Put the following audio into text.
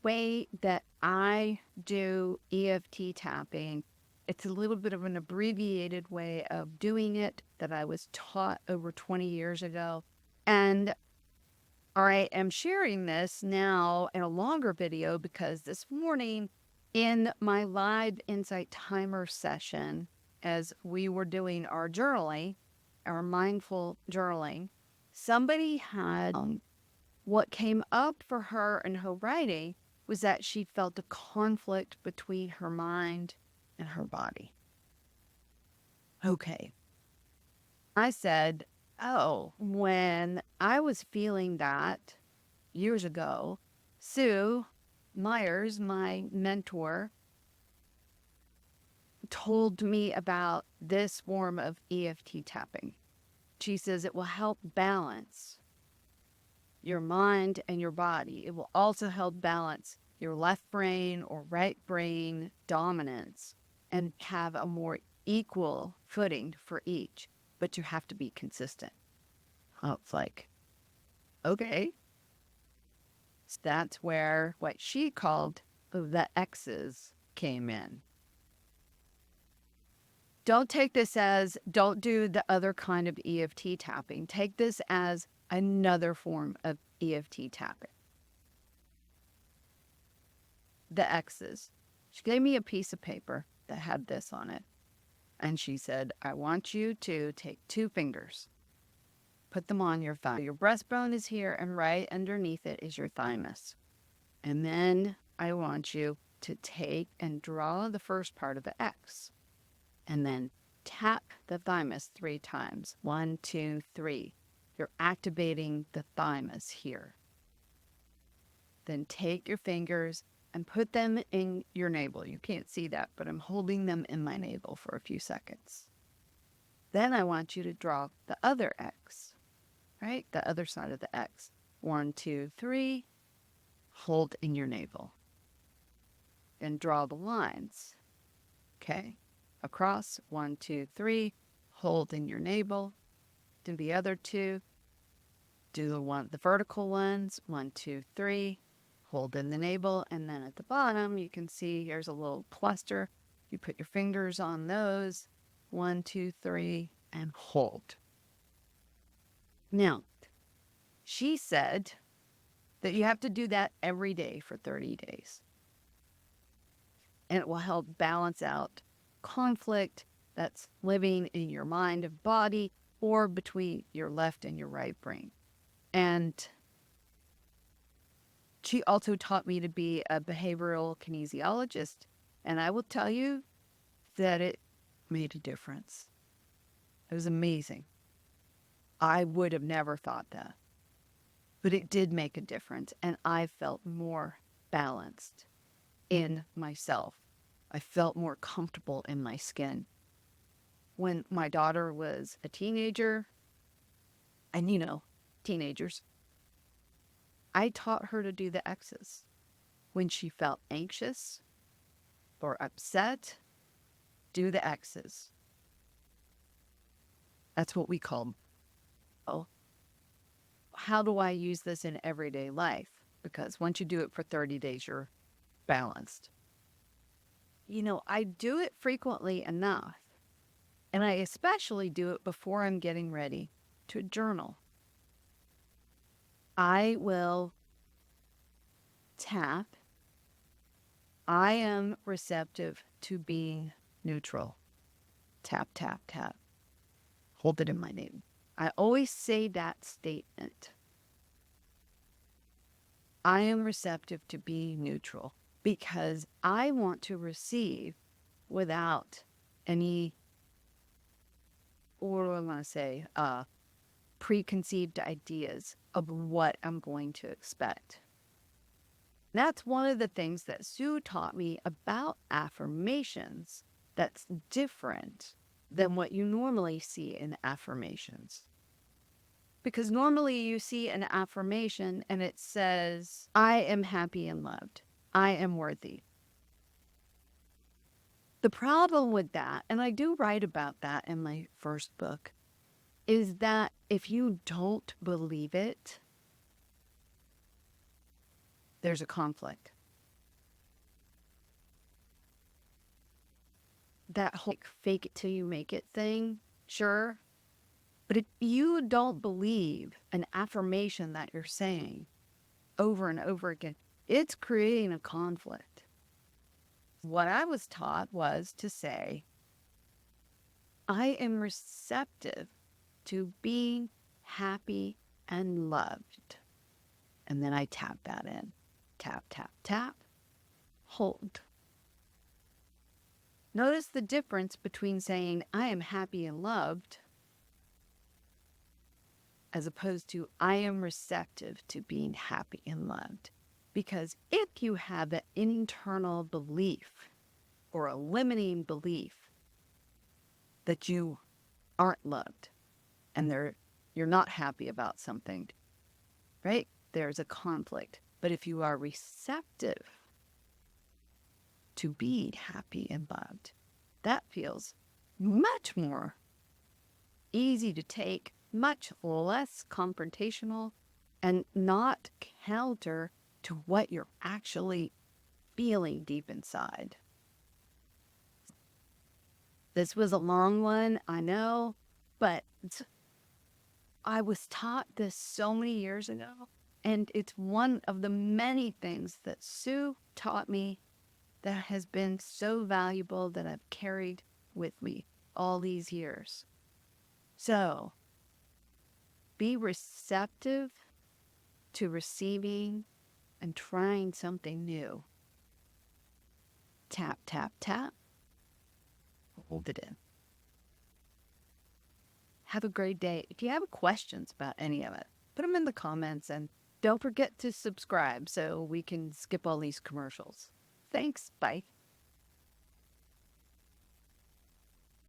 way that I do EFT tapping, it's a little bit of an abbreviated way of doing it that I was taught over 20 years ago. And I am sharing this now in a longer video because this morning in my live Insight Timer session, as we were doing our journaling, our mindful journaling, somebody had what came up for her in her writing was that she felt a conflict between her mind and her body. Okay. I said, oh, when I was feeling that years ago, Sue Myers, my mentor, told me about this form of EFT tapping. She says it will help balance your mind and your body. It will also help balance your left brain or right brain dominance and have a more equal footing for each, but you have to be consistent. Oh, it's like, okay. So that's where what she called the X's came in. Don't take this as don't do the other kind of EFT tapping. Take this as another form of EFT tapping. The X's. She gave me a piece of paper that had this on it. And she said, I want you to take 2 fingers, put them on your thigh. Your breastbone is here, and right underneath it is your thymus. And then I want you to take and draw the first part of the X. And then tap the thymus 3 times. 1, 2, 3. You're activating the thymus here. Then take your fingers and put them in your navel. You can't see that, but I'm holding them in my navel for a few seconds. Then I want you to draw the other X, right? The other side of the X. 1, 2, 3. Hold in your navel. And draw the lines. Okay? Across. 1, 2, 3. Hold in your navel. Do the other 2. Do the vertical ones. 1, 2, 3. Hold in the navel, and then at the bottom, you can see here's a little cluster. You put your fingers on those. 1, 2, 3, and hold. Now, she said that you have to do that every day for 30 days. And it will help balance out conflict that's living in your mind and body or between your left and your right brain. And she also taught me to be a behavioral kinesiologist, and I will tell you that it made a difference. It was amazing. I would have never thought that, but it did make a difference, and I felt more balanced in myself. I felt more comfortable in my skin. When my daughter was a teenager, and teenagers, I taught her to do the X's. When she felt anxious or upset, do the X's. That's what we call them. Oh, how do I use this in everyday life? Because once you do it for 30 days, you're balanced. I do it frequently enough, and I especially do it before I'm getting ready to journal. I will tap. I am receptive to being neutral. Tap, tap, tap. Hold it in my name. I always say that statement. I am receptive to being neutral because I want to receive without any, what do I want to say, preconceived ideas of what I'm going to expect. That's one of the things that Sue taught me about affirmations that's different than what you normally see in affirmations. Because normally you see an affirmation and it says, I am happy and loved. I am worthy. The problem with that, and I do write about that in my first book, is that if you don't believe it, there's a conflict. that whole fake it till you make it thing, sure. But if you don't believe an affirmation that you're saying over and over again, it's creating a conflict. What I was taught was to say, I am receptive to being happy and loved. And then I tap that in. Tap, tap, tap. Hold. Notice the difference between saying, I am happy and loved, as opposed to, I am receptive to being happy and loved. Because if you have an internal belief or a limiting belief that you aren't loved and you're not happy about something, right? There's a conflict. But if you are receptive to being happy and loved, that feels much more easy to take, much less confrontational, and not counter to what you're actually feeling deep inside. This was a long one, I know, but I was taught this so many years ago, and it's one of the many things that Sue taught me that has been so valuable that I've carried with me all these years. So, be receptive to receiving and trying something new. Tap, tap, tap. Hold it in. Have a great day. If you have questions about any of it, put them in the comments and don't forget to subscribe so we can skip all these commercials. Thanks. Bye.